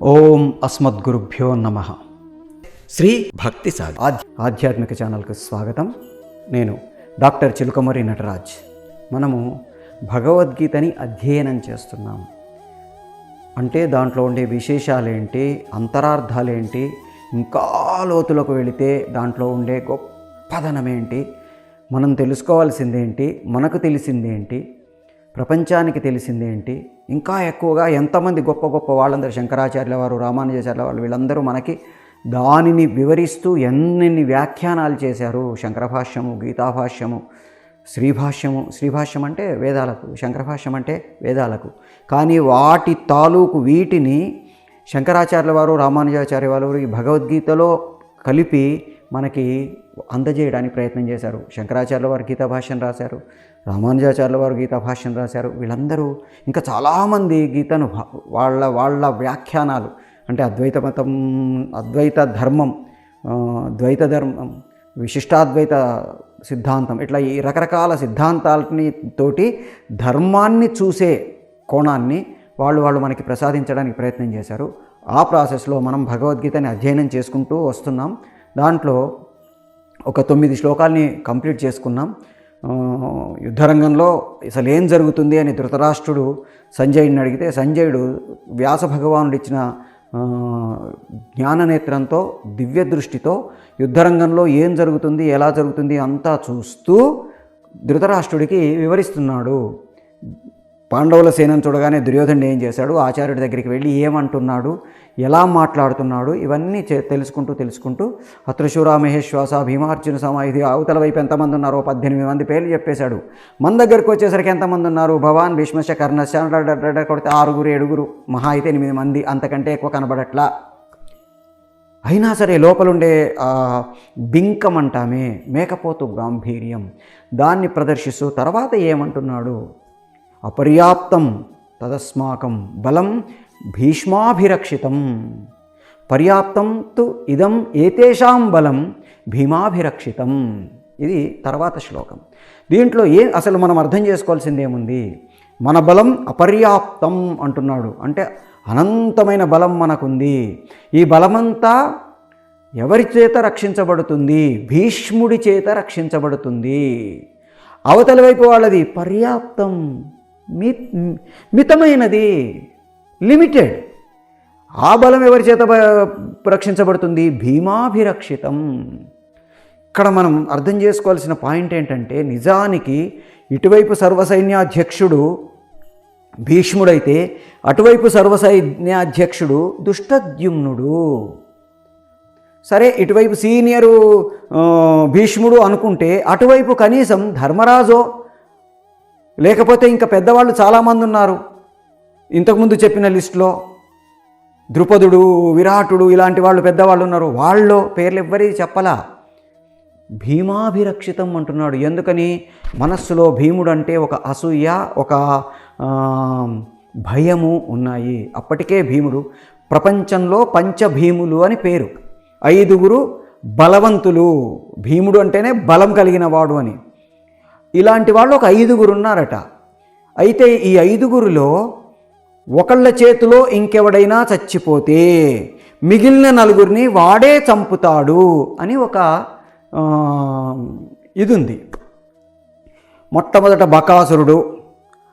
ఓం అస్మద్గురుభ్యో నమః. శ్రీ భక్తి సాగర్ ఆధ్యాత్మిక ఛానల్కు స్వాగతం. నేను డాక్టర్ చిలుకమర్రి నటరాజ్. మనము భగవద్గీతని అధ్యయనం చేస్తున్నాం. అంటే దాంట్లో ఉండే విశేషాలేంటి, అంతరార్థాలేంటి, ఇంకా లోతులకు వెళితే దాంట్లో ఉండే గొప్పదనమేంటి, మనం తెలుసుకోవాల్సిందేంటి, మనకు తెలిసిందేంటి, ప్రపంచానికి తెలిసిందేంటి, ఇంకా ఎక్కువగా ఎంతమంది గొప్ప గొప్ప వాళ్ళందరూ శంకరాచార్యుల వారు, రామానుజాచార్యుల వాళ్ళు, వీళ్ళందరూ మనకి దానిని వివరిస్తూ ఎన్నెన్ని వ్యాఖ్యానాలు చేశారు. శంకరభాష్యము, గీతాభాష్యము, శ్రీభాష్యం అంటే వేదాలకు, శంకరభాష్యం అంటే వేదాలకు. కానీ వాటి తాలూకు వీటిని శంకరాచార్యుల వారు, రామానుజాచార్య వారు ఈ భగవద్గీతలో కలిపి మనకి అందజేయడానికి ప్రయత్నం చేశారు. శంకరాచార్యుల వారు గీతాభాష్యం రాశారు, రామానుజాచార్యుల వారు గీతాభాష్యం రాశారు. వీళ్ళందరూ ఇంకా చాలామంది గీతను వాళ్ళ వ్యాఖ్యానాలు అంటే అద్వైత మతం, అద్వైత ధర్మం, ద్వైత ధర్మం, విశిష్టాద్వైత సిద్ధాంతం, ఇట్లా ఈ రకరకాల సిద్ధాంతాలని తోటి ధర్మాన్ని చూసే కోణాన్ని వాళ్ళు మనకి ప్రసాదించడానికి ప్రయత్నం చేశారు. ఆ ప్రాసెస్లో మనం భగవద్గీతని అధ్యయనం చేసుకుంటూ వస్తున్నాం. దాంట్లో ఒక 9 శ్లోకాల్ని కంప్లీట్ చేసుకున్నాం. యుద్ధరంగంలో అసలు ఏం జరుగుతుంది అని ధృతరాష్ట్రుడు సంజయుడిని అడిగితే, సంజయుడు వ్యాస భగవానుడు ఇచ్చిన జ్ఞాననేత్రంతో, దివ్య దృష్టితో యుద్ధరంగంలో ఏం జరుగుతుంది, ఎలా జరుగుతుంది అంతా చూస్తూ ధృతరాష్ట్రుడికి వివరిస్తున్నాడు. పాండవుల సేనను చూడగానే దుర్యోధనుడు ఏం చేశాడు, ఆచార్యుడి దగ్గరికి వెళ్ళి ఏమంటున్నాడు, ఎలా మాట్లాడుతున్నాడు, ఇవన్నీ తెలుసుకుంటూ అత్రశూరా మహేశ్వాస భీమార్జున సమాయుధి, అవతల వైపు ఎంతమంది ఉన్నారో 18 మంది పేర్లు చెప్పేశాడు. మన దగ్గరికి వచ్చేసరికి ఎంతమంది ఉన్నారు, భవాన్, భీష్మశ, కర్ణశ కొడితే 6, 7, మహా అయితే 8 మంది, అంతకంటే ఎక్కువ కనబడట్లా. అయినా సరే లోపలుండే బింకం అంటామే, మేకపోతు గాంభీర్యం, దాన్ని ప్రదర్శిస్తూ తర్వాత ఏమంటున్నాడు, అపర్యాప్తం తదస్మాకం బలం భీష్మాభిరక్షితం, పర్యాప్తం తు ఇదం ఏతేషాం బలం భీమాభిరక్షితం. ఇది తర్వాత శ్లోకం. దీంట్లో అసలు మనం అర్థం చేసుకోవాల్సింది ఏముంది, మన బలం అపర్యాప్తం అంటున్నాడు. అంటే అనంతమైన బలం మనకుంది. ఈ బలమంతా ఎవరి చేత రక్షించబడుతుంది, భీష్ముడి చేత రక్షించబడుతుంది. అవతల వైపు వాళ్ళది పర్యాప్తం, మితమైనది, లిమిటెడ్. ఆ బలం ఎవరి చేత రక్షించబడుతుంది, భీమాభిరక్షితం. ఇక్కడ మనం అర్థం చేసుకోవాల్సిన పాయింట్ ఏంటంటే, నిజానికి ఇటువైపు సర్వసైన్యాధ్యక్షుడు భీష్ముడైతే అటువైపు సర్వసైన్యాధ్యక్షుడు దుష్టద్యుమ్నుడు. సరే, ఇటువైపు సీనియరు భీష్ముడు అనుకుంటే అటువైపు కనీసం ధర్మరాజో లేకపోతే ఇంకా పెద్దవాళ్ళు చాలామంది ఉన్నారు. ఇంతకుముందు చెప్పిన లిస్టులో ద్రుపదుడు, విరాటుడు, ఇలాంటి వాళ్ళు పెద్దవాళ్ళు ఉన్నారు. వాళ్ళు పేర్లు ఎవ్వరి చెప్పలా. భీమాభిరక్షితం అంటున్నాడు. ఎందుకని, మనస్సులో భీముడు అంటే ఒక అసూయ, ఒక భయము ఉన్నాయి. అప్పటికే భీముడు, ప్రపంచంలో పంచభీములు అని పేరు, 5 బలవంతులు. భీముడు అంటేనే బలం కలిగిన వాడు అని. ఇలాంటి వాళ్ళు ఒక 5 ఉన్నారట. అయితే ఈ 5లో ఒకళ్ళ చేతిలో ఇంకెవడైనా చచ్చిపోతే మిగిలిన 4 వాడే చంపుతాడు అని ఒక ఇది ఉంది. మొట్టమొదట బకాసురుడు,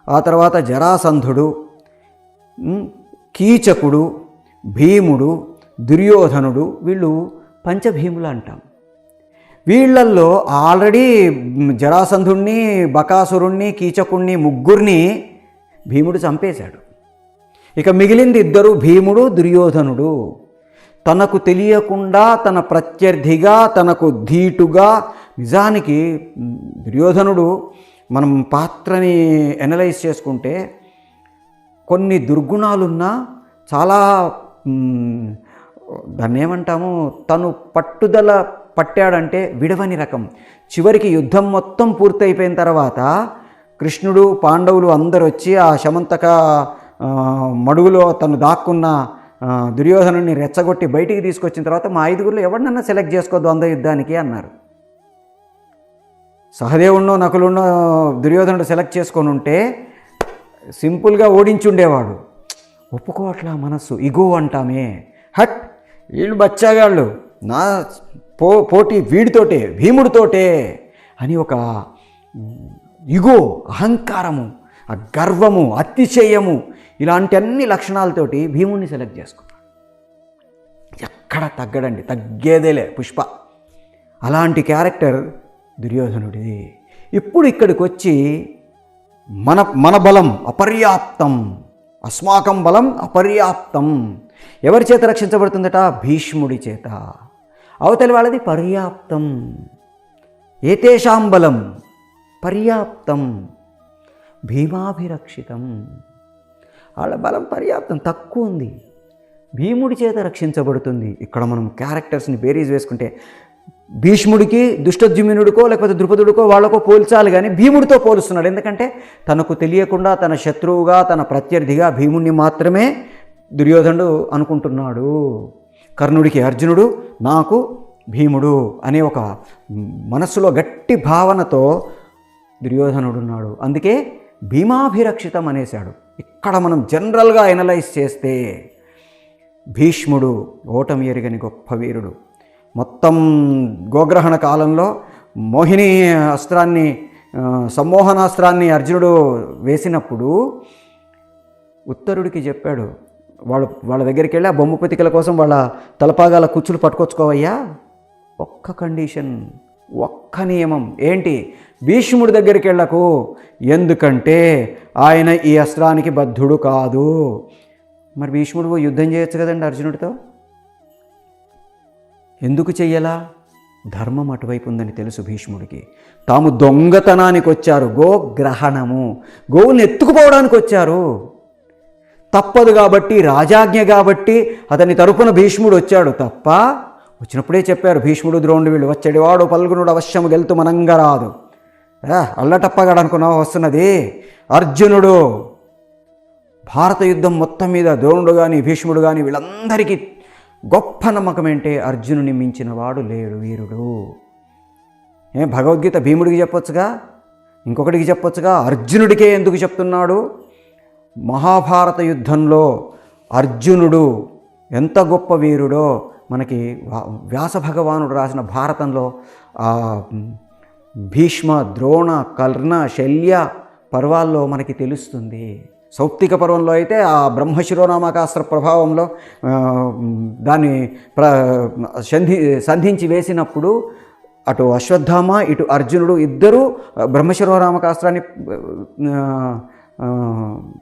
ఆ తర్వాత జరాసంధుడు, కీచకుడు, భీముడు, దుర్యోధనుడు, వీళ్ళు పంచభీములు అంటాం. వీళ్ళల్లో ఆల్రెడీ జరాసంధుణ్ణి, బకాసురుణ్ణి, కీచకుణ్ణి, 3 భీముడు చంపేశాడు. ఇక మిగిలింది 2, భీముడు, దుర్యోధనుడు. తనకు తెలియకుండా తన ప్రత్యర్థిగా, తనకు ధీటుగా, నిజానికి దుర్యోధనుడు మనం పాత్రని ఎనలైజ్ చేసుకుంటే కొన్ని దుర్గుణాలున్నా చాలా దాన్ని ఏమంటాము, తను పట్టుదల పట్టాడంటే విడవని రకం. చివరికి యుద్ధం మొత్తం పూర్తయిపోయిన తర్వాత కృష్ణుడు, పాండవులు అందరూ వచ్చి ఆ శమంతక మడుగులో తను దాక్కున్న దుర్యోధనుడిని రెచ్చగొట్టి బయటికి తీసుకొచ్చిన తర్వాత మా 5లో ఎవరినన్నా సెలెక్ట్ చేసుకోవద్దు అంద యుద్ధానికి అన్నారు. సహదేవుణ్ణో నకులున్నో దుర్యోధనుడు సెలెక్ట్ చేసుకొని ఉంటే సింపుల్గా ఓడించుండేవాడు. ఒప్పుకోవట్లా మనస్సు. ఇగో అంటామే, హట్ వీళ్ళు బచ్చాగాళ్ళు, నా పోటీ వీడితోటే, భీముడితోటే అని ఒక ఇగో, అహంకారము, ఆ గర్వము, అతిశయము, ఇలాంటి అన్ని లక్షణాలతోటి భీముడిని సెలెక్ట్ చేసుకున్నాడు. ఎక్కడ తగ్గడండి, తగ్గేదేలే పుష్ప. అలాంటి దుర్యోధనుడిది. ఇప్పుడు ఇక్కడికి వచ్చి మన బలం అపర్యాప్తం, అస్మాకం బలం అపర్యాప్తం. ఎవరి చేత రక్షించబడుతుందట? భీష్ముడి చేత. అవతలి వాళ్ళది పర్యాప్తం. ఏతేషాం బలం పర్యాప్తం భీమాభిరక్షితం. వాళ్ళ బలం పర్యాప్తం, తక్కువ ఉంది, భీముడి చేత రక్షించబడుతుంది. ఇక్కడ మనం క్యారెక్టర్స్ని బేరీజ్ వేసుకుంటే భీష్ముడికి దుష్టద్యుమ్నుడికో లేకపోతే ద్రుపదుడికో వాళ్ళకో పోల్చాలి, కానీ భీముడితో పోలుస్తున్నాడు. ఎందుకంటే తనకు తెలియకుండా తన శత్రువుగా, తన ప్రత్యర్థిగా భీముడిని మాత్రమే దుర్యోధనుడు అనుకుంటున్నాడు. కర్ణుడికి అర్జునుడు, నాకు భీముడు అనే ఒక మనస్సులో గట్టి భావనతో దుర్యోధనుడు ఉన్నాడు. అందుకే భీమాభిరక్షితం అనేశాడు. ఇక్కడ మనం జనరల్గా ఎనలైజ్ చేస్తే భీష్ముడు ఓటమి ఎరుగని గొప్ప వీరుడు. మొత్తం గోగ్రహణ కాలంలో మోహిని అస్త్రాన్ని, సమ్మోహనాస్త్రాన్ని అర్జునుడు వేసినప్పుడు ఉత్తరుడికి చెప్పాడు, వాళ్ళ దగ్గరికి వెళ్ళి ఆ బొమ్మ పతికల కోసం వాళ్ళ తలపాగాల కుచ్చులు పట్టుకొచ్చుకోవయ్యా, ఒక్క కండిషన్, ఒక్క నియమం ఏంటి? భీష్ముడి దగ్గరికి వెళ్ళకు, ఎందుకంటే ఆయన ఈ అస్త్రానికి బద్ధుడు కాదు. మరి భీష్ముడు యుద్ధం చేయొచ్చు కదండి అర్జునుడితో, ఎందుకు చెయ్యలా? ధర్మం అటువైపు ఉందని తెలుసు భీష్ముడికి. తాము దొంగతనానికి వచ్చారు, గోగ్రహణము, గోవుల్ని ఎత్తుకుపోవడానికి వచ్చారు, తప్పదు కాబట్టి, రాజాజ్ఞ కాబట్టి అతని తరపున భీష్ముడు వచ్చాడు తప్ప, వచ్చినప్పుడే చెప్పారు భీష్ముడు ద్రోణుడు వీళ్ళు, వచ్చేడివాడు పల్గునుడు అవశ్యము గెలుతు మనంగరాదు. అల్లటప్పగాడు అనుకున్నావా వస్తున్నది? అర్జునుడు భారత యుద్ధం మొత్తం మీద ద్రోణుడు కానీ భీష్ముడు కానీ వీళ్ళందరికీ గొప్ప నమ్మకం ఏంటే, అర్జునుని మించిన వాడు లేడు వీరుడు. భగవద్గీత భీముడికి చెప్పొచ్చుగా, ఇంకొకటికి చెప్పొచ్చుగా, అర్జునుడికే ఎందుకు చెప్తున్నాడు? మహాభారత యుద్ధంలో అర్జునుడు ఎంత గొప్ప వీరుడో మనకి వ్యాస భగవానుడు రాసిన భారతంలో భీష్మ, ద్రోణ, కర్ణ, శల్య పర్వాల్లో మనకి తెలుస్తుంది. సౌప్తిక పర్వంలో అయితే ఆ బ్రహ్మశిరోనామకాస్త్ర ప్రభావంలో దాన్ని సంధించి వేసినప్పుడు అటు అశ్వత్థామ ఇటు అర్జునుడు ఇద్దరూ బ్రహ్మశిరోనామకాస్త్రాన్ని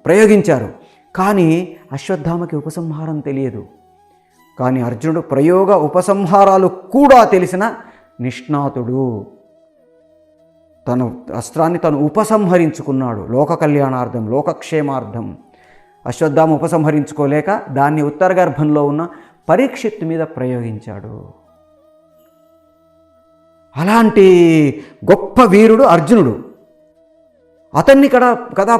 ప్రయోగించారు. కానీ అశ్వత్థామకి ఉపసంహారం తెలియదు, కానీ అర్జునుడు ప్రయోగ ఉపసంహారాలు కూడా తెలిసిన నిష్ణాతుడు. తన అస్త్రాన్ని తను ఉపసంహరించుకున్నాడు లోక కళ్యాణార్థం, లోకక్షేమార్థం. అశ్వత్థామ ఉపసంహరించుకోలేక దాన్ని ఉత్తర గర్భంలో ఉన్న పరీక్షిత్ మీద ప్రయోగించాడు. అలాంటి గొప్ప వీరుడు అర్జునుడు. అతన్ని కదా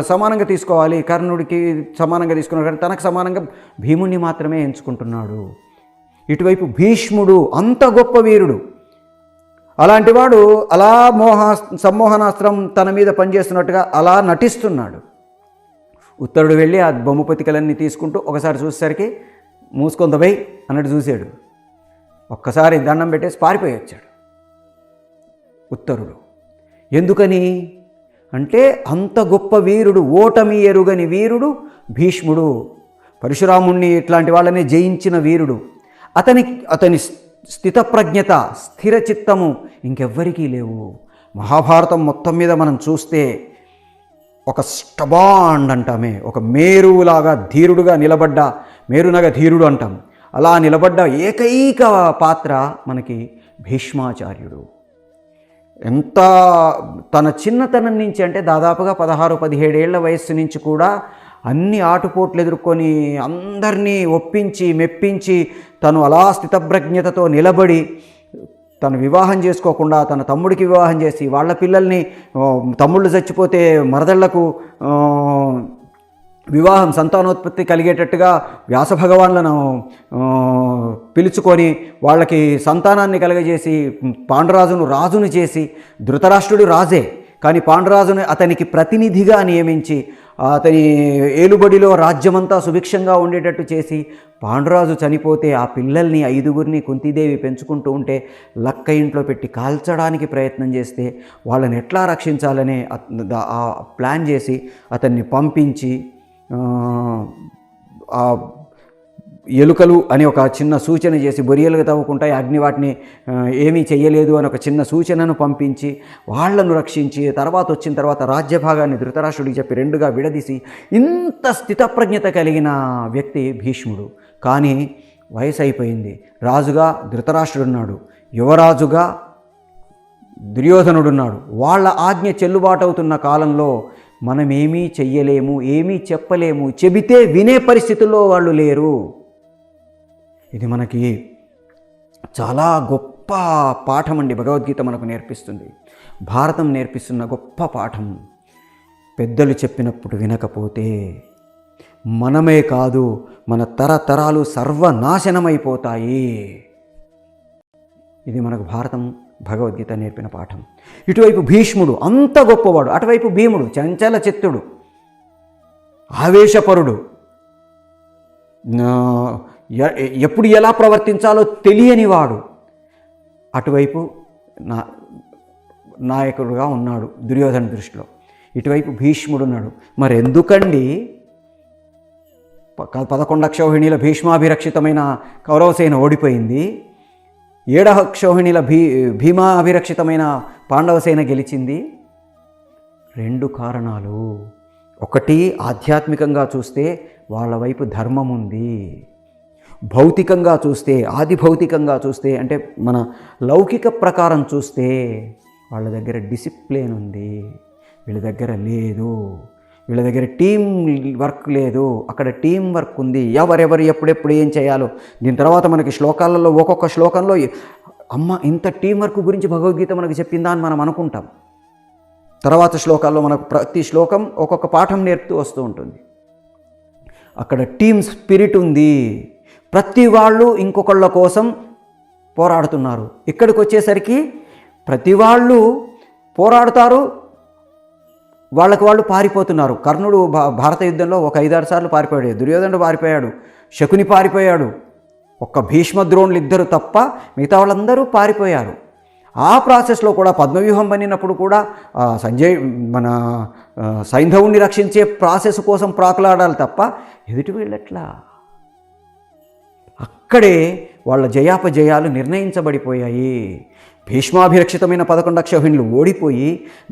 సమానంగా తీసుకోవాలి, కర్ణుడికి సమానంగా తీసుకున్నాడు, కానీ తనకు సమానంగా భీముణ్ణి మాత్రమే ఎంచుకుంటున్నాడు. ఇటువైపు భీష్ముడు అంత గొప్ప వీరుడు, అలాంటి వాడు అలా సమ్మోహనాస్త్రం తన మీద పనిచేస్తున్నట్టుగా అలా నటిస్తున్నాడు. ఉత్తరుడు వెళ్ళి ఆ బొమ్మ పతికలన్నీ తీసుకుంటూ ఒకసారి చూసేసరికి మూసుకొందబై అన్నట్టు చూశాడు. ఒక్కసారి దండం పెట్టేసి పారిపోయి వచ్చాడు ఉత్తరుడు. ఎందుకని అంటే అంత గొప్ప వీరుడు, ఓటమి ఎరుగని వీరుడు భీష్ముడు. పరశురాముణ్ణి ఇట్లాంటి వాళ్ళని జయించిన వీరుడు. అతని స్థితప్రజ్ఞత, స్థిర చిత్తము ఇంకెవ్వరికీ లేవు. మహాభారతం మొత్తం మీద మనం చూస్తే ఒక స్టబాండ్ అంటామే, ఒక మేరువులాగా ధీరుడుగా నిలబడ్డ, మేరునగ ధీరుడు అంటాం, అలా నిలబడ్డ ఏకైక పాత్ర మనకి భీష్మాచార్యుడు. ఎంత తన చిన్నతనం నుంచి అంటే దాదాపుగా 16-17 ఏళ్ల వయస్సు నుంచి కూడా అన్ని ఆటుపోట్లు ఎదుర్కొని అందరినీ ఒప్పించి మెప్పించి తను అలా స్థితప్రజ్ఞతతో నిలబడి తను వివాహం చేసుకోకుండా తన తమ్ముడికి వివాహం చేసి వాళ్ళ పిల్లల్ని, తమ్ముళ్ళు చచ్చిపోతే మరదళ్లకు వివాహం, సంతానోత్పత్తి కలిగేటట్టుగా వ్యాసభగవాన్లను పిలుచుకొని వాళ్ళకి సంతానాన్ని కలగజేసి పాండురాజును రాజును చేసి, ధృతరాష్ట్రుడు రాజే కానీ పాండురాజును అతనికి ప్రతినిధిగా నియమించి అతని ఏలుబడిలో రాజ్యమంతా సుభిక్షంగా ఉండేటట్టు చేసి పాండురాజు చనిపోతే ఆ పిల్లల్ని 5గురిని కుంతీదేవి పెంచుకుంటూ ఉంటే లక్క ఇంట్లో పెట్టి కాల్చడానికి ప్రయత్నం చేస్తే వాళ్ళని ఎట్లా రక్షించాలనే ఆ ప్లాన్ చేసి అతన్ని పంపించి ఆ ఎలుకలు అని ఒక చిన్న సూచన చేసి బొరియలుగా తవ్వుకుంటాయి అగ్ని వాటిని ఏమీ చెయ్యలేదు అని ఒక చిన్న సూచనను పంపించి వాళ్లను రక్షించి వచ్చిన తర్వాత రాజ్యభాగాన్ని ధృతరాష్ట్రుడికి చెప్పి 2గా విడదీసి ఇంత స్థితప్రజ్ఞత కలిగిన వ్యక్తి భీష్ముడు. కానీ వయసు అయిపోయింది. రాజుగా ధృతరాష్ట్రుడున్నాడు, యువరాజుగా దుర్యోధనుడున్నాడు. వాళ్ళ ఆజ్ఞ చెల్లుబాటు అవుతున్న కాలంలో మనమేమీ చెయ్యలేము, ఏమీ చెప్పలేము, చెబితే వినే పరిస్థితుల్లో వాళ్ళు లేరు. ఇది మనకి చాలా గొప్ప పాఠం అండి. భగవద్గీత మనకు నేర్పిస్తుంది, భారతం నేర్పిస్తున్న గొప్ప పాఠం. పెద్దలు చెప్పినప్పుడు వినకపోతే మనమే కాదు మన తరతరాలు సర్వనాశనమైపోతాయి. ఇది మనకు భారతం భగవద్గీత నేర్పిన పాఠం. ఇటువైపు భీష్ముడు అంత గొప్పవాడు, అటువైపు భీముడు చంచల చిత్తుడు, ఆవేశపరుడు, ఎప్పుడు ఎలా ప్రవర్తించాలో తెలియనివాడు. అటువైపు నాయకుడుగా ఉన్నాడు దుర్యోధన దృష్టిలో. ఇటువైపు భీష్ముడు ఉన్నాడు. మరి ఎందుకండి 11 అక్షౌహిణీల భీష్మాభిరక్షితమైన కౌరవసేన ఓడిపోయింది, 7 అక్షౌహిణీల భీమాభిరక్షితమైన పాండవసేన గెలిచింది? 2 కారణాలు. ఒకటి, ఆధ్యాత్మికంగా చూస్తే వాళ్ళ వైపు ధర్మం ఉంది. భౌతికంగా చూస్తే, ఆది భౌతికంగా చూస్తే అంటే మన లౌకిక ప్రకారం చూస్తే వాళ్ళ దగ్గర డిసిప్లిన్ ఉంది, వీళ్ళ దగ్గర లేదు. వీళ్ళ దగ్గర టీం వర్క్ లేదు, అక్కడ టీం వర్క్ ఉంది. ఎవరెవరు ఎప్పుడెప్పుడు ఏం చేయాలో. దీని తర్వాత మనకి శ్లోకాలలో ఒక్కొక్క శ్లోకంలో అమ్మ ఇంత టీం వర్క్ గురించి భగవద్గీత మనకు చెప్పిందా అని మనం అనుకుంటాం. తర్వాత శ్లోకాల్లో మనకు ప్రతి శ్లోకం ఒక్కొక్క పాఠం నేర్పుతూ వస్తూ ఉంటుంది. అక్కడ టీం స్పిరిట్ ఉంది. ప్రతి వాళ్ళు ఇంకొకళ్ళ కోసం పోరాడుతున్నారు. ఇక్కడికి వచ్చేసరికి ప్రతి వాళ్ళు పోరాడుతారు, వాళ్ళకు వాళ్ళు పారిపోతున్నారు. కర్ణుడు భారత యుద్ధంలో ఒక 5-6 సార్లు పారిపోయాడు, దుర్యోధనుడు పారిపోయాడు, శకుని పారిపోయాడు, ఒక్క భీష్మద్రోణులు 2 తప్ప మిగతా వాళ్ళందరూ పారిపోయారు. ఆ ప్రాసెస్లో కూడా పద్మవ్యూహం పన్నినప్పుడు కూడా మన సైంధవుణ్ణి రక్షించే ప్రాసెస్ కోసం ప్రాకులాడాలి తప్ప ఎదుటి వీళ్ళెట్లా. అక్కడే వాళ్ళ జయాపజయాలు నిర్ణయించబడిపోయాయి. భీష్మాభిరక్షితమైన 11 అక్షౌహిణులు ఓడిపోయి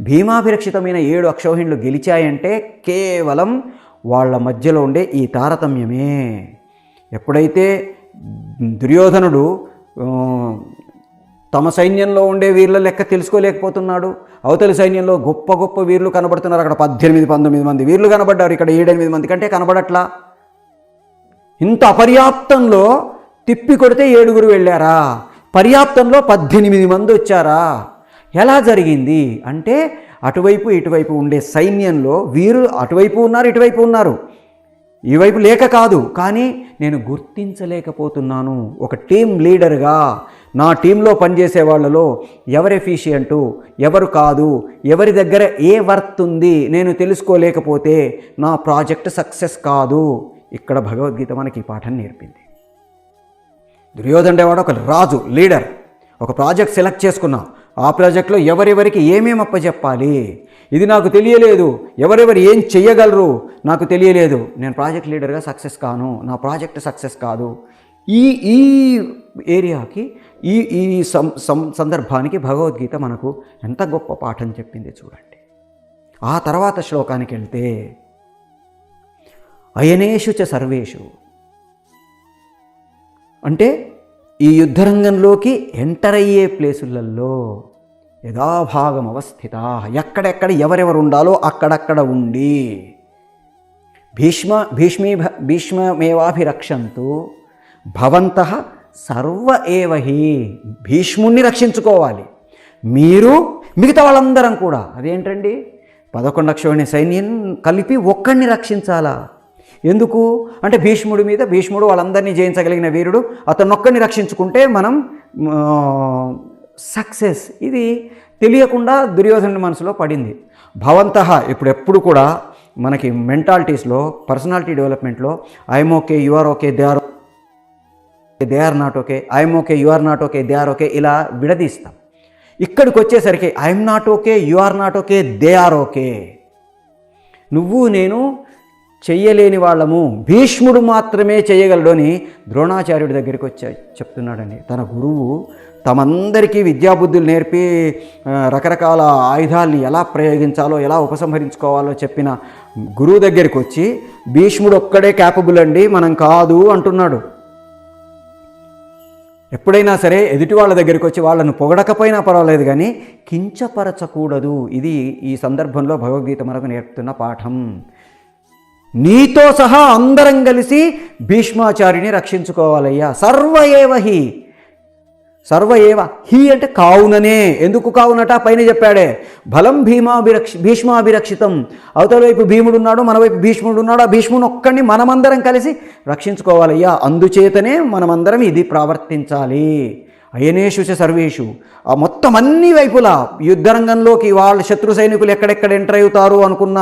భీమాభిరక్షితమైన 7 అక్షౌహిణులు గెలిచాయంటే కేవలం వాళ్ళ మధ్యలో ఉండే ఈ తారతమ్యమే. ఎప్పుడైతే దుర్యోధనుడు తమ సైన్యంలో ఉండే వీర్ల లెక్క తెలుసుకోలేకపోతున్నాడు, అవతలి సైన్యంలో గొప్ప గొప్ప వీర్లు కనబడుతున్నారు. అక్కడ 18-19 మంది వీర్లు కనబడ్డారు, ఇక్కడ 7-8 మంది కంటే కనబడట్లా. ఇంత అపర్యాప్తంలో తిప్పి కొడితే 7గురు వెళ్ళారా, పర్యాప్తంలో 18 మంది వచ్చారా? ఎలా జరిగింది అంటే అటువైపు ఇటువైపు ఉండే సైన్యంలో వీరు అటువైపు ఉన్నారు, ఇటువైపు ఉన్నారు, ఈ వైపు లేక కాదు. కానీ నేను గుర్తించలేకపోతున్నాను. ఒక టీం లీడర్గా నా టీంలో పనిచేసే వాళ్ళలో ఎవరు ఎఫిషియంటు, ఎవరు కాదు, ఎవరి దగ్గర ఏ వర్త్ ఉంది నేను తెలుసుకోలేకపోతే నా ప్రాజెక్ట్ సక్సెస్ కాదు. ఇక్కడ భగవద్గీత మనకి ఈ పాఠం నేర్పింది. దుర్యోధనుడు వాడు ఒక రాజు, లీడర్. ఒక ప్రాజెక్ట్ సెలెక్ట్ చేసుకున్నా, ఆ ప్రాజెక్ట్లో ఎవరెవరికి ఏమేమి అప్పచెప్పాలి ఇది నాకు తెలియలేదు, ఎవరెవరు ఏం చెయ్యగలరు నాకు తెలియలేదు, నేను ప్రాజెక్ట్ లీడర్గా సక్సెస్ కాను, నా ప్రాజెక్ట్ సక్సెస్ కాదు. ఈ ఏరియాకి ఈ సందర్భానికి భగవద్గీత మనకు ఎంత గొప్ప పాఠం చెప్పింది చూడండి. ఆ తర్వాత శ్లోకానికి వెళ్తే అయనేషు చ సర్వేషు అంటే ఈ యుద్ధరంగంలోకి ఎంటర్ అయ్యే ప్లేసులలో యథాభాగం అవస్థిత, ఎక్కడెక్కడ ఎవరెవరు ఉండాలో అక్కడక్కడ ఉండి భీష్మమేవాభిరక్షంతు భవంతః సర్వ ఏవహి, భీష్ముణ్ణి రక్షించుకోవాలి మీరు, మిగతా వాళ్ళందరం కూడా. అదేంటండి 11 అక్షౌహిణి సైన్యం కలిపి ఒక్కడిని రక్షించాలా? ఎందుకు అంటే భీష్ముడు వాళ్ళందరినీ జయించగలిగిన వీరుడు, అతనొక్కడిని రక్షించుకుంటే మనం సక్సెస్. ఇది తెలియకుండా దుర్యోధనుడి మనసులో పడింది. భవంతః ఎప్పుడు కూడా మనకి మెంటాలిటీస్లో, పర్సనాలిటీ డెవలప్మెంట్లో I'm okay, you are okay, they are not okay, I'm okay, you are not okay, they are okay, ఇలా విడదీస్తాం. ఇక్కడికి వచ్చేసరికి I'm not okay, you are not okay, they are okay. నువ్వు నేను చెయ్యలేని వాళ్ళము, భీష్ముడు మాత్రమే చేయగలడు అని ద్రోణాచార్యుడి దగ్గరికి వచ్చి చెప్తున్నాడండి. తన గురువు తమందరికీ విద్యాబుద్ధులు నేర్పి రకరకాల ఆయుధాలని ఎలా ప్రయోగించాలో, ఎలా ఉపసంహరించుకోవాలో చెప్పిన గురువు దగ్గరికి వచ్చి భీష్ముడు ఒక్కడే క్యాపబుల్ అండి, మనం కాదు అంటున్నాడు. ఎప్పుడైనా సరే ఎదుటి వాళ్ళ దగ్గరికి వచ్చి వాళ్ళను పొగడకపోయినా పర్వాలేదు కానీ కించపరచకూడదు. ఇది ఈ సందర్భంలో భగవద్గీత మనకు నేర్పుతున్న పాఠం. నీతో సహా అందరం కలిసి భీష్మాచార్యుని రక్షించుకోవాలయ్యా. సర్వ ఏవ హి అంటే కావుననే. ఎందుకు కావునట పైన చెప్పాడే, బలం భీష్మాభిరక్షితం. అవతల వైపు భీముడున్నాడు, మన వైపు భీష్ముడు ఉన్నాడు. ఆ భీష్ముని ఒక్కడిని మనమందరం కలిసి రక్షించుకోవాలయ్యా. అందుచేతనే మనమందరం ఇది ప్రవర్తించాలి. అయనేషు చ సర్వేషు, ఆ మొత్తం అన్ని వైపులా యుద్ధరంగంలోకి వాళ్ళ శత్రు సైనికులు ఎక్కడెక్కడ ఎంటర్ అవుతారు అనుకున్న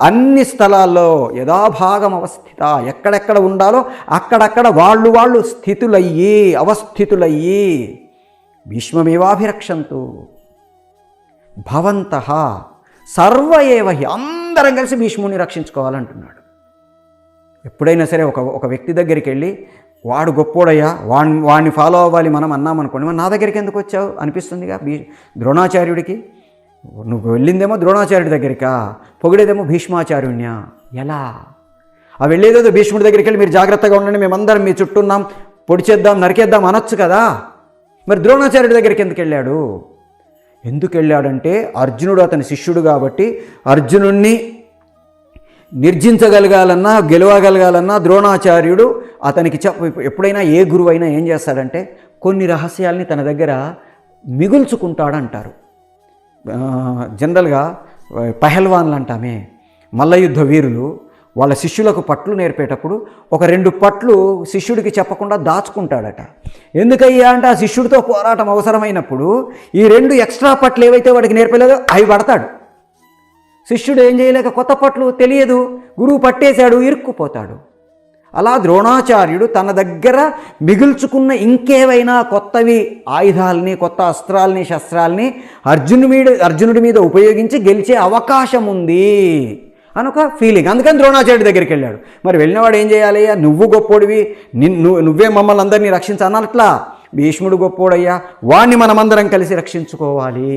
అన్ని స్థలాల్లో యథాభాగం అవస్థిత, ఎక్కడెక్కడ ఉండాలో అక్కడక్కడ వాళ్ళు అవస్థితులయ్యి భీష్మమేవాభిరక్షంతు భవంతః సర్వ ఏవ హి, అందరం కలిసి భీష్ముని రక్షించుకోవాలంటున్నాడు. ఎప్పుడైనా సరే ఒక వ్యక్తి దగ్గరికి వెళ్ళి వాడు గొప్పోడయ్యా, వాడిని ఫాలో అవ్వాలి మనం అన్నామనుకోండి, మరి నా దగ్గరికి ఎందుకు వచ్చావు అనిపిస్తుందిగా ద్రోణాచార్యుడికి. నువ్వు వెళ్ళిందేమో ద్రోణాచార్యుడి దగ్గరికా, పొగిడేదేమో భీష్మాచార్యుణ్యా. ఎలా? ఆ వెళ్ళేదేదో భీష్ముడి దగ్గరికి వెళ్ళి మీరు జాగ్రత్తగా ఉండండి, మేమందరం మీ చుట్టూ ఉన్నాం, పొడిచేద్దాం, నరికేద్దాం అనొచ్చు కదా. మరి ద్రోణాచార్యుడి దగ్గరికి ఎందుకు వెళ్ళాడంటే అర్జునుడు అతని శిష్యుడు కాబట్టి అర్జునుణ్ణి నిర్జించగలగాలన్నా, గెలవగలగాలన్నా ద్రోణాచార్యుడు అతనికి ఎప్పుడైనా ఏ గురువు అయినా ఏం చేస్తాడంటే కొన్ని రహస్యాల్ని తన దగ్గర మిగుల్చుకుంటాడంటారు. జనరల్గా పహల్వాన్లు అంటామే, మల్లయుద్ధ వీరులు వాళ్ళ శిష్యులకు పట్లు నేర్పేటప్పుడు ఒక 2 పట్లు శిష్యుడికి చెప్పకుండా దాచుకుంటాడట. ఎందుకయ్యా అంటే ఆ శిష్యుడితో పోరాటం అవసరమైనప్పుడు ఈ 2 ఎక్స్ట్రా పట్లు ఏవైతే వాడికి నేర్పలేదో అవి పడతాడు. శిష్యుడు ఏం చేయలేక కొత్త పట్లు తెలియదు, గురువు పట్టేశాడు, ఇరుక్కుపోతాడు. అలా ద్రోణాచార్యుడు తన దగ్గర మిగుల్చుకున్న ఇంకేవైనా కొత్తవి ఆయుధాలని, కొత్త అస్త్రాలని, శస్త్రాలని అర్జునుడి మీద ఉపయోగించి గెలిచే అవకాశం ఉంది అనొక ఫీలింగ్. అందుకని ద్రోణాచార్యుడి దగ్గరికి వెళ్ళాడు. మరి వెళ్ళినవాడు ఏం చేయాలి? నువ్వు గొప్పోడివి, నువ్వే మమ్మల్ని అందరినీ రక్షించాలట్లా. భీష్ముడు గొప్పోడయ్యా, వాణ్ణి మనమందరం కలిసి రక్షించుకోవాలి.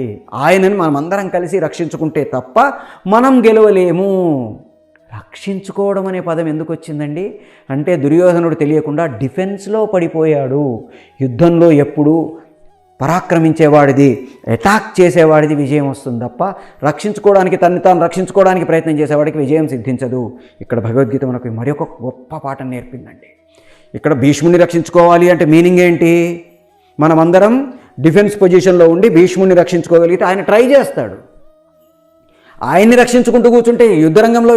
ఆయనని మనమందరం కలిసి రక్షించుకుంటే తప్ప మనం గెలవలేము. రక్షించుకోవడం అనే పదం ఎందుకు వచ్చిందండి అంటే దుర్యోధనుడు తెలియకుండా డిఫెన్స్లో పడిపోయాడు. యుద్ధంలో ఎప్పుడు పరాక్రమించేవాడిది, అటాక్ చేసేవాడిది విజయం వస్తుంది తప్ప రక్షించుకోవడానికి, తన్ని తాను రక్షించుకోవడానికి ప్రయత్నం చేసేవాడికి విజయం సిద్ధించదు. ఇక్కడ భగవద్గీత మనకు మరొక గొప్ప పాఠం నేర్పిందండి. ఇక్కడ భీష్ముని రక్షించుకోవాలి అంటే మీనింగ్ ఏంటి? మనమందరం డిఫెన్స్ పొజిషన్లో ఉండి భీష్ముని రక్షించుకోగలిగితే ఆయన ట్రై చేస్తాడు. ఆయన్ని రక్షించుకుంటూ కూర్చుంటే యుద్ధరంగంలో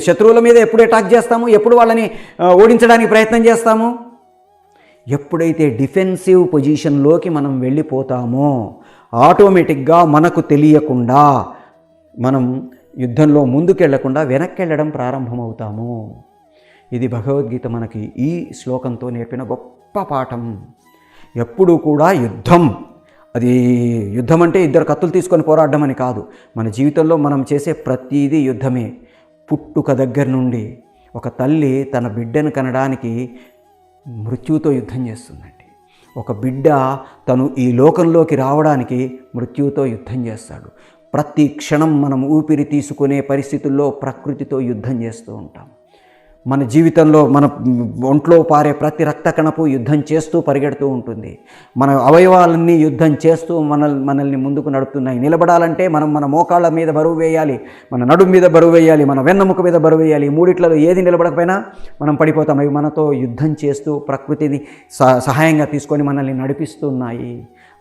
శత్రువుల మీద ఎప్పుడు అటాక్ చేస్తాము, ఎప్పుడు వాళ్ళని ఓడించడానికి ప్రయత్నం చేస్తాము? ఎప్పుడైతే డిఫెన్సివ్ పొజిషన్లోకి మనం వెళ్ళిపోతామో ఆటోమేటిక్గా మనకు తెలియకుండా మనం యుద్ధంలో ముందుకెళ్లకుండా వెనక్కి వెళ్ళడం ప్రారంభమవుతాము. ఇది భగవద్గీత మనకి ఈ శ్లోకంతో నేర్పిన గొప్ప పాఠం. ఎప్పుడూ కూడా యుద్ధం అంటే ఇద్దరు కత్తులు తీసుకొని పోరాడడం అని కాదు. మన జీవితంలో మనం చేసే ప్రతిదీ యుద్ధమే. పుట్టుక దగ్గర నుండి ఒక తల్లి తన బిడ్డను కనడానికి మృత్యువుతో యుద్ధం చేస్తుందండి. ఒక బిడ్డ తను ఈ లోకంలోకి రావడానికి మృత్యువుతో యుద్ధం చేస్తాడు. ప్రతి క్షణం మనం ఊపిరి తీసుకునే పరిస్థితుల్లో ప్రకృతితో యుద్ధం చేస్తూ ఉంటాం. మన జీవితంలో మన ఒంట్లో పారే ప్రతి రక్త కణపు యుద్ధం చేస్తూ పరిగెడుతూ ఉంటుంది. మన అవయవాలన్నీ యుద్ధం చేస్తూ మనల్ని ముందుకు నడుపుతున్నాయి. నిలబడాలంటే మనం మన మోకాళ్ళ మీద బరువు వేయాలి, మన నడుము మీద బరువు వేయాలి, మన వెన్నెముక మీద బరువు వేయాలి. ఈ మూడిట్లలో ఏది నిలబడకపోయినా మనం పడిపోతాం. అవి మనతో యుద్ధం చేస్తూ ప్రకృతిని సహాయంగా తీసుకొని మనల్ని నడిపిస్తున్నాయి.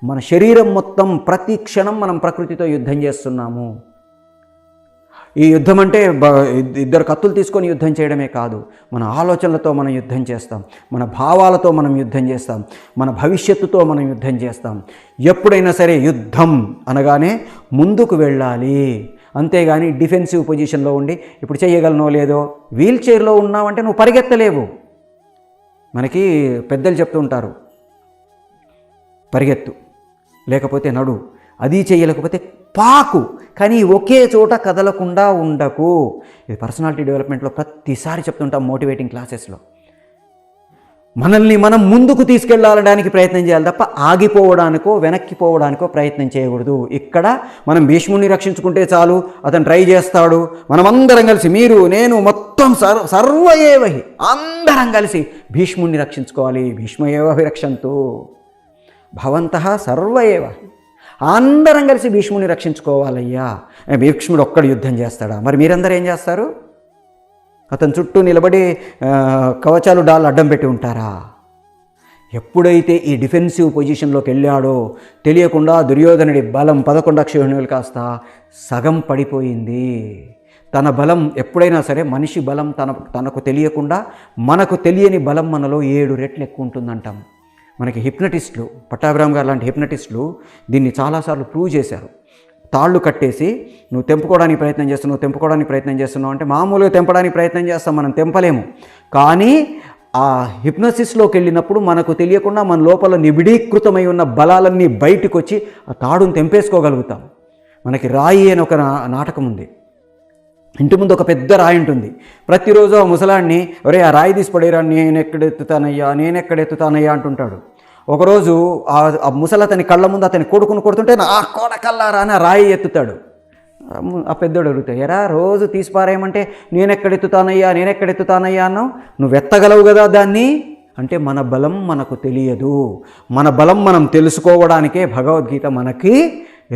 మన శరీరం మొత్తం ప్రతి క్షణం మనం ప్రకృతితో యుద్ధం చేస్తున్నాము. ఈ యుద్ధం అంటే ఇద్దరు కత్తులు తీసుకొని యుద్ధం చేయడమే కాదు, మన ఆలోచనలతో మనం యుద్ధం చేస్తాం, మన భావాలతో మనం యుద్ధం చేస్తాం, మన భవిష్యత్తుతో మనం యుద్ధం చేస్తాం. ఎప్పుడైనా సరే యుద్ధం అనగానే ముందుకు వెళ్ళాలి, అంతేగాని డిఫెన్సివ్ పొజిషన్లో ఉండి ఇప్పుడు చేయగలనో లేదో, వీల్ చైర్లో ఉన్నావంటే నువ్వు పరిగెత్తలేవు. మనకి పెద్దలు చెప్తూ ఉంటారు, పరిగెత్తు, లేకపోతే నడు, అది చేయలేకపోతే పాకు, కానీ ఒకే చోట కదలకుండా ఉండకు. ఇది పర్సనాలిటీ డెవలప్మెంట్లో ప్రతిసారి చెప్తుంటాం మోటివేటింగ్ క్లాసెస్లో. మనల్ని మనం ముందుకు తీసుకెళ్ళడానికి ప్రయత్నం చేయాలి తప్ప ఆగిపోవడానికో వెనక్కిపోవడానికో ప్రయత్నం చేయకూడదు. ఇక్కడ మనం భీష్ముడిని రక్షించుకుంటే చాలు, అతను ట్రై చేస్తాడు. మనమందరం కలిసి, మీరు నేను మొత్తం సర్వయేవహి అందరం కలిసి భీష్ముడిని రక్షించుకోవాలి. భీష్మయేవహి రక్షంతు భవంతః సర్వయేవహి, అందరం కలిసి భీష్ముడిని రక్షించుకోవాలయ్యా. భీష్ముడు ఒక్కడు యుద్ధం చేస్తాడా? మరి మీరందరూ ఏం చేస్తారు? అతని చుట్టూ నిలబడి కవచాలు డాళ్ళు అడ్డం పెట్టి ఉంటారా? ఎప్పుడైతే ఈ డిఫెన్సివ్ పొజిషన్లోకి వెళ్ళాడో తెలియకుండా దుర్యోధనుడి బలం 11 అక్షౌహిణులు కాస్త సగం పడిపోయింది. తన బలం ఎప్పుడైనా సరే, మనిషి బలం తనకు తెలియకుండా మనకు తెలియని బలం మనలో 7 రెట్లు ఎక్కువ ఉంటుందంటాం. మనకి హిప్నటిస్టులు, పట్టాభిరామ్ గారు లాంటి హిప్నటిస్టులు దీన్ని చాలాసార్లు ప్రూవ్ చేశారు. తాళ్ళు కట్టేసి నువ్వు తెంపుకోవడానికి ప్రయత్నం చేస్తున్నావు అంటే మామూలుగా తెంపడానికి ప్రయత్నం చేస్తాం, మనం తెంపలేము. కానీ ఆ హిప్నోసిస్లోకి వెళ్ళినప్పుడు మనకు తెలియకుండా మన లోపల నిబిడీకృతమై ఉన్న బలాలన్నీ బయటకు వచ్చి ఆ తాడును తెంపేసుకోగలుగుతాం. మనకి రాయి అని ఒక నాటకం ఉంది. ఇంటి ముందు ఒక పెద్ద రాయి ఉంటుంది. ప్రతిరోజు ఆ ముసలాన్ని, ఒరే ఆ రాయి తీసి పడేరా, నేనెక్కడెత్తుతానయ్యా అంటుంటాడు. ఒకరోజు ఆ ముసలి అతని కళ్ళ ముందు అతని కొడుకును కొడుతుంటే, నా కొడకల్లారా అని ఆ రాయి ఎత్తుతాడు. ఆ పెద్దోడు అడుగుతాడు, ఎరా రోజు తీసిపారేయమంటే నేనెక్కడెత్తుతానయ్యా అన్నావు, నువ్వు ఎత్తగలవు కదా దాన్ని అంటే. మన బలం మనకు తెలియదు. మన బలం మనం తెలుసుకోవడానికే భగవద్గీత మనకి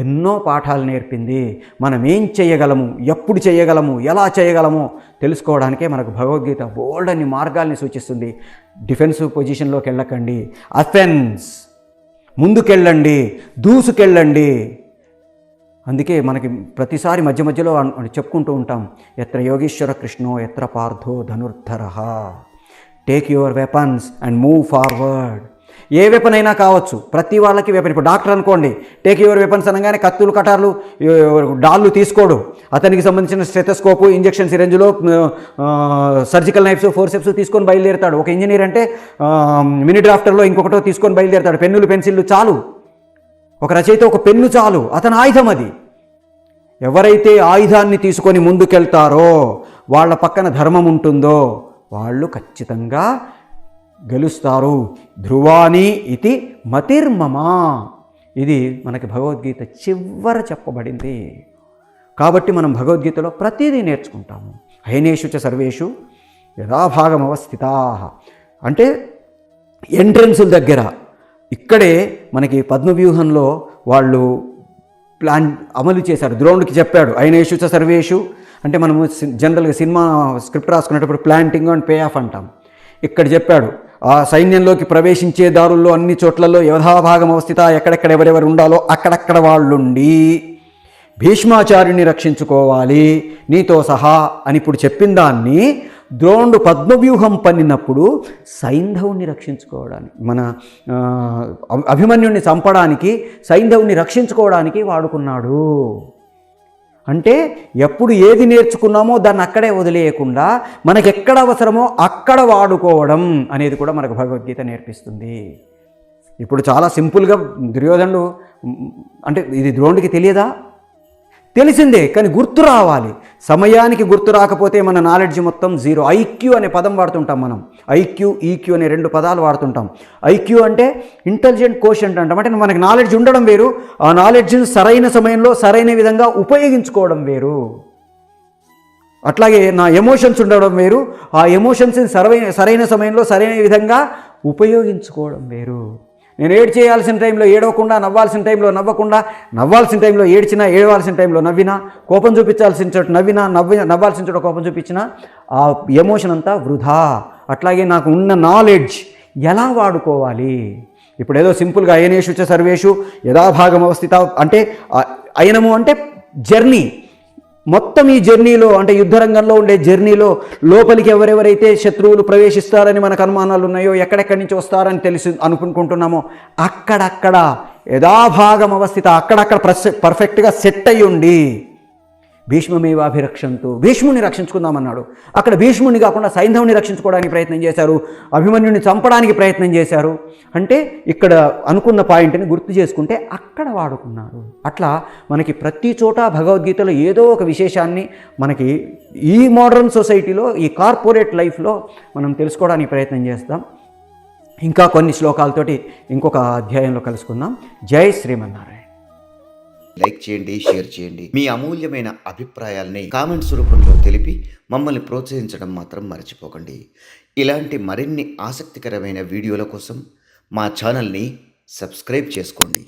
ఎన్నో పాఠాలు నేర్పింది. మనం ఏం చేయగలము, ఎప్పుడు చేయగలము, ఎలా చేయగలమో తెలుసుకోవడానికే మనకు భగవద్గీత బోల్డ్ అన్ని మార్గాల్ని సూచిస్తుంది. డిఫెన్సివ్ పొజిషన్లోకి వెళ్ళకండి, అఫెన్స్, ముందుకెళ్ళండి, దూసుకెళ్ళండి. అందుకే మనకి ప్రతిసారి మధ్య మధ్యలో చెప్పుకుంటూ ఉంటాం, ఎత్ర యోగీశ్వర కృష్ణో ఎత్ర పార్థో ధనుర్ధరః, take your weapons and move forward. ఏ వెపన్ అయినా కావచ్చు, ప్రతి వాళ్ళకి వెపన్. ఇప్పుడు డాక్టర్ అనుకోండి, టేక్ యువర్ వెపన్స్ అనగానే కత్తులు కటార్లు డాళ్ళు తీసుకోడు. అతనికి సంబంధించిన స్టెథోస్కోపు, ఇంజెక్షన్ సిరంజ్లో సర్జికల్ నైఫ్స్, ఫోర్సెప్స్ తీసుకొని బయలుదేరుతాడు. ఒక ఇంజనీర్ అంటే మినీ డ్రాఫ్టర్లో ఇంకొకటో తీసుకొని బయలుదేరుతాడు. పెన్నులు, పెన్సిళ్ళు చాలు, ఒక రచయిత ఒక పెన్ను చాలు, అతని ఆయుధం అది. ఎవరైతే ఆయుధాన్ని తీసుకొని ముందుకెళ్తారో, వాళ్ళ పక్కన ధర్మం ఉంటుందో, వాళ్ళు ఖచ్చితంగా గెలుస్తారు. ధ్రువాని ఇతి మతిర్మమా, ఇది మనకి భగవద్గీత చివర చెప్పబడింది. కాబట్టి మనం భగవద్గీతలో ప్రతిదీ నేర్చుకుంటాము. హైనేషు చ సర్వేషు యథాభాగమవస్థితాః అంటే ఎంట్రన్సుల దగ్గర. ఇక్కడే మనకి పద్మవ్యూహంలో వాళ్ళు ప్లాన్ అమలు చేశారు. ద్రోణుడికి చెప్పాడు, హైనేషు చ సర్వేషు అంటే మనము జనరల్గా సినిమా స్క్రిప్ట్ రాసుకునేటప్పుడు ప్లాంటింగ్ అండ్ పే ఆఫ్ అంటాం. ఇక్కడ చెప్పాడు, ఆ సైన్యంలోకి ప్రవేశించే దారుల్లో అన్ని చోట్లలో యథాభాగం అవస్థిత, ఎక్కడెక్కడ ఎవరెవరు ఉండాలో అక్కడక్కడ వాళ్ళుండి భీష్మాచార్యుని రక్షించుకోవాలి నీతో సహా అని ఇప్పుడు చెప్పిన దాన్ని ద్రోణుడు పద్మవ్యూహం పన్నినప్పుడు సైంధవుని రక్షించుకోవడానికి, మన అభిమన్యుడిని చంపడానికి, సైంధవుని రక్షించుకోవడానికి వాడుకున్నాడు. అంటే ఎప్పుడు ఏది నేర్చుకున్నామో దాన్ని అక్కడే వదిలేయకుండా మనకి ఎక్కడ అవసరమో అక్కడ వాడుకోవడం అనేది కూడా మనకు భగవద్గీత నేర్పిస్తుంది. ఇప్పుడు చాలా సింపుల్గా దుర్యోధనుడు అంటే ఇది ద్రోణుడికి తెలియదా? తెలిసిందే, కానీ గుర్తు రావాలి. సమయానికి గుర్తు రాకపోతే మన నాలెడ్జ్ మొత్తం జీరో. ఐక్యూ అనే పదం వాడుతుంటాం మనం. ఐక్యూ, ఈక్యూ అనే 2 పదాలు వాడుతుంటాం. ఐక్యూ అంటే ఇంటెలిజెంట్ కోషెంట్ అంటాం. అంటే మనకి నాలెడ్జ్ ఉండడం వేరు, ఆ నాలెడ్జ్ని సరైన సమయంలో సరైన విధంగా ఉపయోగించుకోవడం వేరు. అట్లాగే నా ఎమోషన్స్ ఉండడం వేరు, ఆ ఎమోషన్స్ని సరైన సమయంలో సరైన విధంగా ఉపయోగించుకోవడం వేరు. నేను చేయాల్సిన టైంలో ఏడవకుండా, నవ్వాల్సిన టైంలో నవ్వకుండా, నవ్వాల్సిన టైంలో ఏడ్చినా, ఏడవాల్సిన టైంలో నవ్వినా, కోపం చూపించాల్సిన చోట నవ్వినా, నవ్వాల్సిన చోట కోపం చూపించినా ఆ ఎమోషన్ అంతా వృధా. అట్లాగే నాకు ఉన్న నాలెడ్జ్ ఎలా వాడుకోవాలి? ఇప్పుడు ఏదో సింపుల్గా అయనేషు చ సర్వేషు యథాభాగం అవస్థిత అంటే అయనము అంటే జర్నీ. మొత్తం ఈ జర్నీలో అంటే యుద్ధరంగంలో ఉండే జర్నీలో లోపలికి ఎవరెవరైతే శత్రువులు ప్రవేశిస్తారని మనకు అనుమానాలు ఉన్నాయో, ఎక్కడెక్కడి నుంచి వస్తారని తెలిసి అనుకుంటున్నామో అక్కడక్కడ యథాభాగం అవస్థిత, అక్కడక్కడ పర్ఫెక్ట్గా సెట్ అయ్యి ఉండి భీష్మమేవాభిరక్షంతు, భీష్ముని రక్షించుకుందామన్నాడు. అక్కడ భీష్ముని కాకుండా సైంధవుని రక్షించుకోవడానికి ప్రయత్నం చేశారు, అభిమన్యుని చంపడానికి ప్రయత్నం చేశారు. అంటే ఇక్కడ అనుకున్న పాయింట్ని గుర్తు చేసుకుంటే అక్కడ వాడుకున్నారు. అట్లా మనకి ప్రతి చోట భగవద్గీతలో ఏదో ఒక విశేషాన్ని మనకి ఈ మోడర్న్ సొసైటీలో, ఈ కార్పొరేట్ లైఫ్లో మనం తెలుసుకోవడానికి ప్రయత్నం చేస్తాం. ఇంకా కొన్ని శ్లోకాలతోటి ఇంకొక అధ్యాయంలో కలుసుకుందాం. జై శ్రీమన్నారాయణ. లైక్ చేయండి, షేర్ చేయండి. మీ అమూల్యమైన అభిప్రాయాల్ని కామెంట్స్ రూపంలో తెలిపి మమ్మల్ని ప్రోత్సహించడం మాత్రం మర్చిపోకండి. ఇలాంటి మరిన్ని ఆసక్తికరమైన వీడియోల కోసం మా ఛానల్ని సబ్స్క్రైబ్ చేసుకోండి.